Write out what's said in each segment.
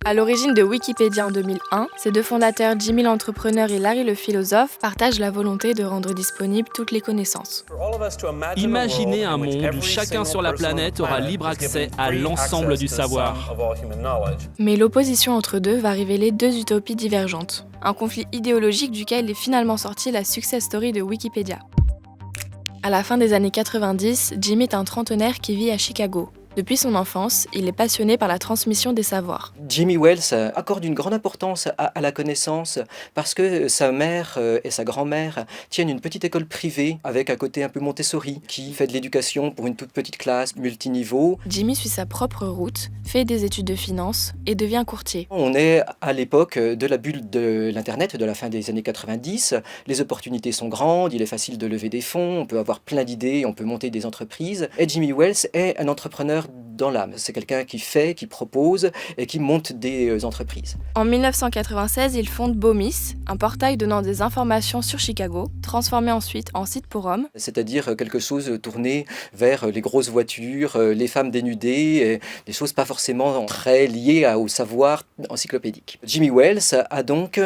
À l'origine de Wikipédia en 2001, ses deux fondateurs, Jimmy l'entrepreneur et Larry le philosophe, partagent la volonté de rendre disponibles toutes les connaissances. Imaginez un monde où chacun sur la planète aura libre accès à l'ensemble du savoir. Mais l'opposition entre deux va révéler deux utopies divergentes. Un conflit idéologique duquel est finalement sortie la success story de Wikipédia. À la fin des années 90, Jimmy est un trentenaire qui vit à Chicago. Depuis son enfance, il est passionné par la transmission des savoirs. Jimmy Wells accorde une grande importance à la connaissance parce que sa mère et sa grand-mère tiennent une petite école privée avec un côté un peu Montessori qui fait de l'éducation pour une toute petite classe multiniveau. Jimmy suit sa propre route, fait des études de finance et devient courtier. On est à l'époque de la bulle de l'Internet, de la fin des années 90. Les opportunités sont grandes, il est facile de lever des fonds, on peut avoir plein d'idées, on peut monter des entreprises. Et Jimmy Wells est un entrepreneur dans l'âme. C'est quelqu'un qui fait, qui propose et qui monte des entreprises. En 1996, il fonde Bomis, un portail donnant des informations sur Chicago, transformé ensuite en site pour hommes. C'est-à-dire quelque chose tourné vers les grosses voitures, les femmes dénudées, et des choses pas forcément très liées au savoir encyclopédique. Jimmy Wells a donc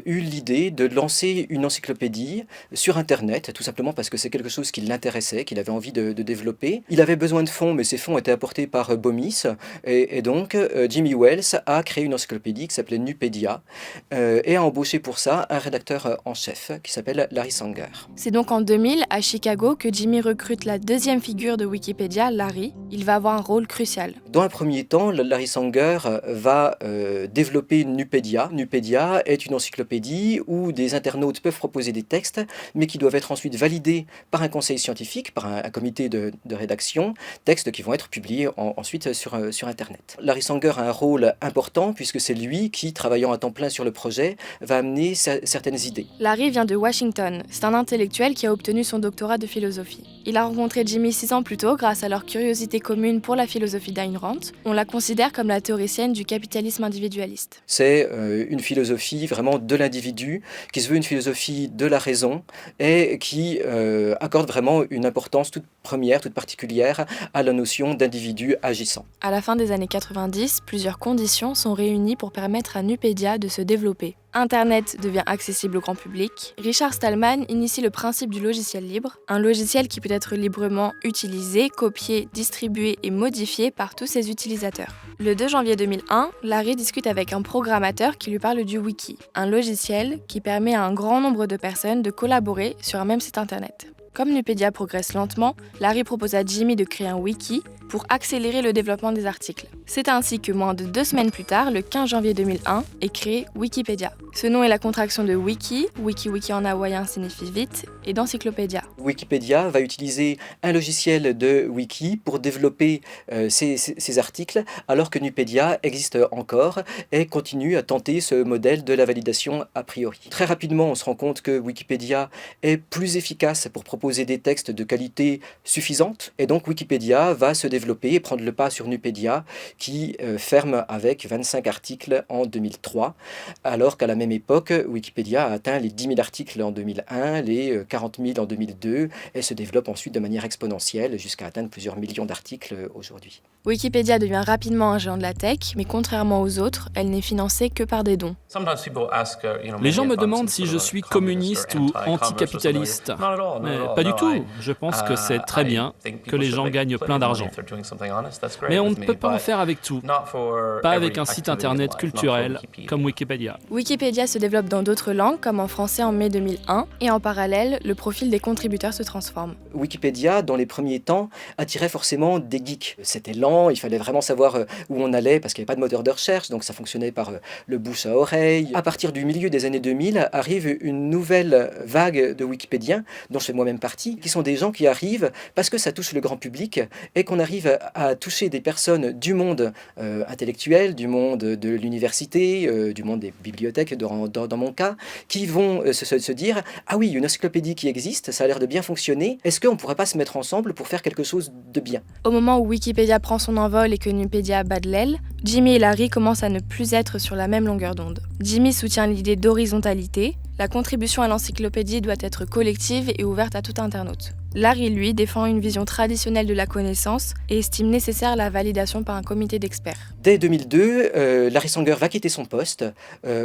eu l'idée de lancer une encyclopédie sur Internet, tout simplement parce que c'est quelque chose qui l'intéressait, qu'il avait envie de développer. Il avait besoin de fonds, mais ces fonds étaient apportés par Bomis, et donc Jimmy Wells a créé une encyclopédie qui s'appelait Nupedia, et a embauché pour ça un rédacteur en chef qui s'appelle Larry Sanger. C'est donc en 2000, à Chicago, que Jimmy recrute la deuxième figure de Wikipédia, Larry. Il va avoir un rôle crucial. Dans un premier temps, Larry Sanger va développer Nupedia. Nupedia est une encyclopédie où des internautes peuvent proposer des textes, mais qui doivent être ensuite validés par un conseil scientifique, par un comité de rédaction, textes qui vont être publiés ensuite sur Internet. Larry Sanger a un rôle important puisque c'est lui qui, travaillant à temps plein sur le projet, va amener certaines idées. Larry vient de Washington. C'est un intellectuel qui a obtenu son doctorat de philosophie. Il a rencontré Jimmy 6 ans plus tôt grâce à leur curiosité commune pour la philosophie d'Ayn Rand. On la considère comme la théoricienne du capitalisme individualiste. C'est une philosophie vraiment de l'individu, qui se veut une philosophie de la raison et qui accorde vraiment une importance toute première, toute particulière à la notion d'individu agissant. À la fin des années 90, plusieurs conditions sont réunies pour permettre à Nupedia de se développer. Internet devient accessible au grand public. Richard Stallman initie le principe du logiciel libre, un logiciel qui peut être librement utilisé, copié, distribué et modifié par tous ses utilisateurs. Le 2 janvier 2001, Larry discute avec un programmateur qui lui parle du wiki, un logiciel qui permet à un grand nombre de personnes de collaborer sur un même site internet. Comme Nupedia progresse lentement, Larry propose à Jimmy de créer un wiki pour accélérer le développement des articles. C'est ainsi que moins de 2 semaines plus tard, le 15 janvier 2001, est créé Wikipédia. Ce nom est la contraction de wiki, wiki en hawaïen signifie vite, et d'encyclopédia. Wikipédia va utiliser un logiciel de wiki pour développer ces articles, alors que Nupedia existe encore et continue à tenter ce modèle de la validation a priori. Très rapidement, on se rend compte que Wikipédia est plus efficace pour proposer des textes de qualité suffisante, et donc Wikipédia va se développer et prendre le pas sur Nupedia, qui ferme avec 25 articles en 2003, alors qu'à la même époque, Wikipédia a atteint les 10 000 articles en 2001, les 40 000 en 2002, et se développe ensuite de manière exponentielle jusqu'à atteindre plusieurs millions d'articles aujourd'hui. Wikipédia devient rapidement un géant de la tech, mais contrairement aux autres, elle n'est financée que par des dons. Les gens me demandent si je suis communiste ou anticapitaliste. Mais pas du tout. Je pense que c'est très bien que les gens gagnent plein d'argent. Mais on ne peut pas en faire avec tout. Pas avec un site internet culturel comme Wikipédia. Wikipédia se développe dans d'autres langues, comme en français en mai 2001, et en parallèle, le profil des contributeurs se transforme. Wikipédia, dans les premiers temps, attirait forcément des geeks. C'était lent, il fallait vraiment savoir où on allait parce qu'il n'y avait pas de moteur de recherche, donc ça fonctionnait par le bouche à oreille. À partir du milieu des années 2000, arrive une nouvelle vague de Wikipédiens, dont je fais moi-même partie, qui sont des gens qui arrivent parce que ça touche le grand public et qu'on arrive à toucher des personnes du monde intellectuel, du monde de l'université, du monde des bibliothèques dans mon cas, qui vont se dire « Ah oui, une encyclopédie qui existe, ça a l'air de bien fonctionner, est-ce qu'on ne pourrait pas se mettre ensemble pour faire quelque chose de bien ?» Au moment où Wikipédia prend son envol et que Nupedia bat de l'aile, Jimmy et Larry commencent à ne plus être sur la même longueur d'onde. Jimmy soutient l'idée d'horizontalité. La contribution à l'encyclopédie doit être collective et ouverte à tout internaute. Larry, lui, défend une vision traditionnelle de la connaissance et estime nécessaire la validation par un comité d'experts. Dès 2002, Larry Sanger va quitter son poste,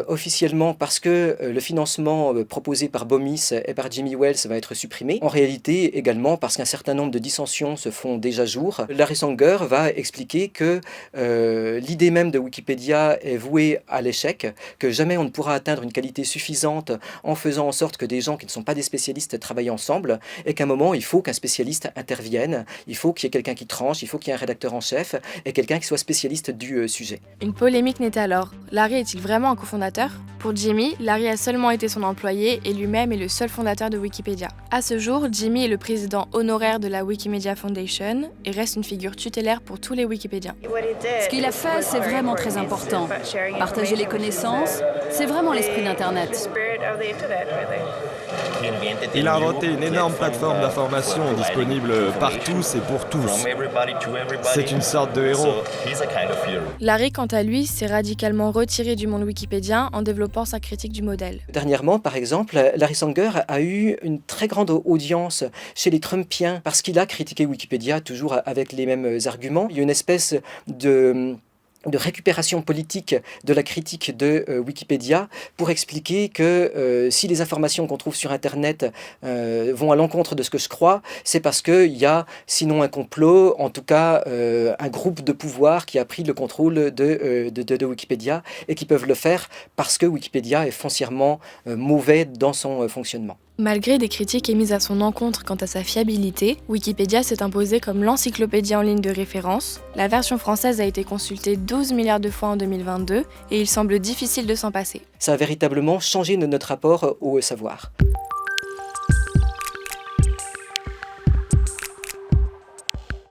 officiellement parce que le financement proposé par Bomis et par Jimmy Wales va être supprimé. En réalité, également parce qu'un certain nombre de dissensions se font déjà jour. Larry Sanger va expliquer que l'idée même de Wikipédia est vouée à l'échec, que jamais on ne pourra atteindre une qualité suffisante en faisant en sorte que des gens qui ne sont pas des spécialistes travaillent ensemble, et qu'à un moment, il faut qu'un spécialiste intervienne, il faut qu'il y ait quelqu'un qui tranche, il faut qu'il y ait un rédacteur en chef et quelqu'un qui soit spécialiste du sujet. Une polémique naît alors. Larry est-il vraiment un cofondateur ? Pour Jimmy, Larry a seulement été son employé et lui-même est le seul fondateur de Wikipédia. À ce jour, Jimmy est le président honoraire de la Wikimedia Foundation et reste une figure tutélaire pour tous les Wikipédiens. Ce qu'il a fait, c'est vraiment très important. Partager les connaissances, c'est vraiment l'esprit d'Internet. Il a inventé une énorme plateforme d'information disponible par tous et pour tous. C'est une sorte de héros. Larry, quant à lui, s'est radicalement retiré du monde wikipédien en développant sa critique du modèle. Dernièrement, par exemple, Larry Sanger a eu une très grande audience chez les Trumpiens parce qu'il a critiqué Wikipédia toujours avec les mêmes arguments. Il y a une espèce de récupération politique de la critique de Wikipédia pour expliquer que si les informations qu'on trouve sur Internet vont à l'encontre de ce que je crois, c'est parce qu'il y a, sinon un complot, en tout cas un groupe de pouvoir qui a pris le contrôle de Wikipédia et qui peuvent le faire parce que Wikipédia est foncièrement mauvais dans son fonctionnement. Malgré des critiques émises à son encontre quant à sa fiabilité, Wikipédia s'est imposé comme l'encyclopédie en ligne de référence. La version française a été consultée 12 milliards de fois en 2022 et il semble difficile de s'en passer. Ça a véritablement changé notre rapport au savoir.